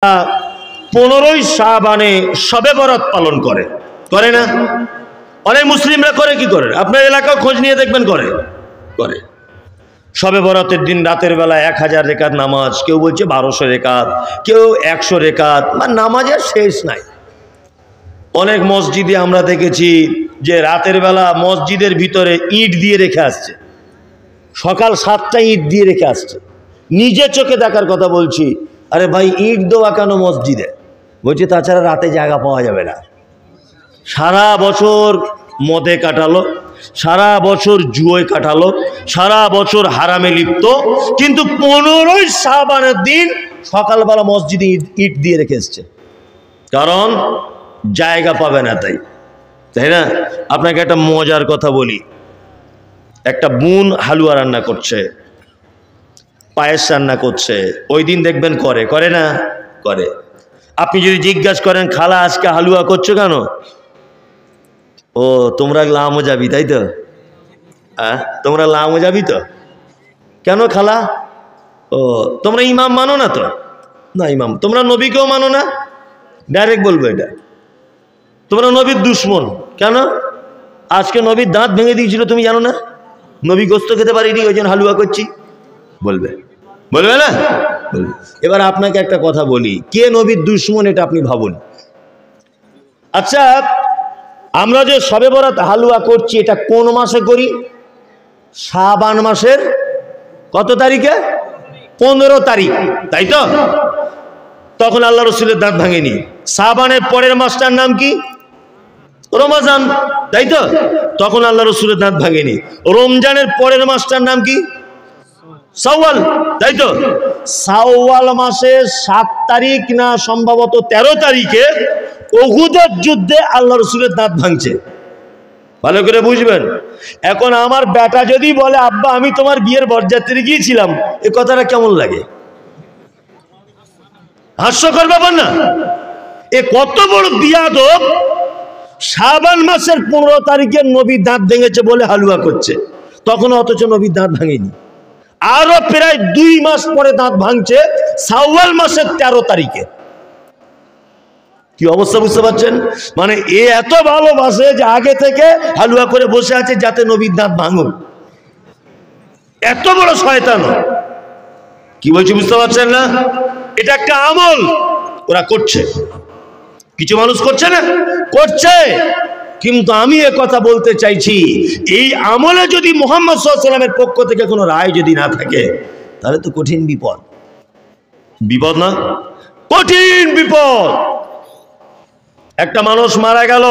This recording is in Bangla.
15ই শাবানে শবে বরাত পালন করে না? অনেক মুসলিমরা করে কি করে? আপনার এলাকাও খোঁজ নিয়ে দেখবেন করে শবে বরাতের দিন রাতের বেলা 1000 রেকাত নামাজ, কেউ বলছে 1200 রেকাত, কেউ 100 রেকাত, মানে নামাজের শেষ নাই। অনেক মসজিদে আমরা দেখেছি যে রাতের বেলা মসজিদের ভিতরে ইট দিয়ে রেখে আসছে, সকাল 7টায় ইট দিয়ে রেখে আসছে। নিজে চোখে দেখার কথা বলছি। আরে ভাই, ইট দেওয়া কেন মসজিদে? বলছে তাছাড়া রাতে জায়গা পাওয়া যাবে না। সারা বছর মদে কাটালো, সারা বছর জুয়োয় কাটালো, সারা বছর হারামে লিপ্ত, কিন্তু 15ই শাবানের দিন সকালবেলা মসজিদে ইট দিয়ে রেখে এসছে, কারণ জায়গা পাবে না তাই না? আপনাকে একটা মজার কথা বলি। একটা বোন হালুয়া রান্না করছে, পায়েস রান্না করছে, ওই দিন দেখবেন করে না? করে। আপনি যদি জিজ্ঞাসা করেন, খালা আজকে হালুয়া করছো কেন? ও, তোমরা লামো যাবি তাই তো? তোমরা লামো যাবি তো? কেন খালা? ও, তোমরা ইমাম মানো না তো? না ইমাম। তোমরা নবীকেও মানো না? ডাইরেক্ট বলবো এটা। তোমরা নবীর দুশ্মন। কেন? আজকে নবীর দাঁত ভেঙে দিয়েছিল, তুমি জানো না? নবী গোস্ত খেতে পারিনি, ওই জন্য হালুয়া করছি। বলবে না? এবার আপনাকে একটা কথা বলি, কে নবীর দুশ্মন এটা আপনি ভাবুন। আচ্ছা, আমরা যে শবে বরাত হালুয়া করছি, এটা কোন মাসে করি? শাবান মাসের কত তারিখে? 15 তারিখ, তাই তো? তখন আল্লাহ রসুলের দাঁত ভাঙেনি। শাবানের পরের মাসটার নাম কি? রমজান, তাই তো? তখন আল্লাহ রসুলের দাঁত ভাঙেনি। রমজানের পরের মাসটার নাম কি? শাওয়াল, তাই তো? শাওয়াল মাসের 7 তারিখ না সম্ভবত 13 তারিখে উহুদের যুদ্ধে আল্লাহ রসুলের দাঁত ভাঙছে। ভালো করে বুঝবেন। এখন আমার বেটা যদি বলে, আব্বা আমি তোমার বিয়ের বরযাত্রী গিয়েছিলাম, এ কথাটা কেমন লাগে? হাস্যকর ব্যাপার না? এ কত বড় বিয়াদব! শাবান মাসের 15 তারিখে নবীর দাঁত ভেঙেছে বলে হালুয়া করছে, তখন অথচ নবীর দাঁত ভাঙেনি। আরো প্রায় 2 মাস পরে দাঁত ভাঙছে, শাওয়াল মাসের 13 তারিখে। কি অবস্থা বুঝতে পারছেন? মানে এ এত ভালোবাসে যে আগে থেকে হালুয়া করে বসে আছে যাতে নবীর দাঁত ভাঙুক। এত বড় শয়তান! কি বলছি বুঝতে পারছেন না? এটা একটা আমল ওরা করছে, কিছু মানুষ করছে না? করছে। কিন্তু আমি এ কথা বলতে চাইছি, এই আমলে যদি মুহাম্মদ সাল্লাল্লাহু আলাইহি ওয়াসাল্লামের পক্ষ থেকে কোনো রায় যদি না থাকে, তাহলে তো কঠিন বিপদ না? কঠিন বিপদ। একটা মানুষ মারা গেল,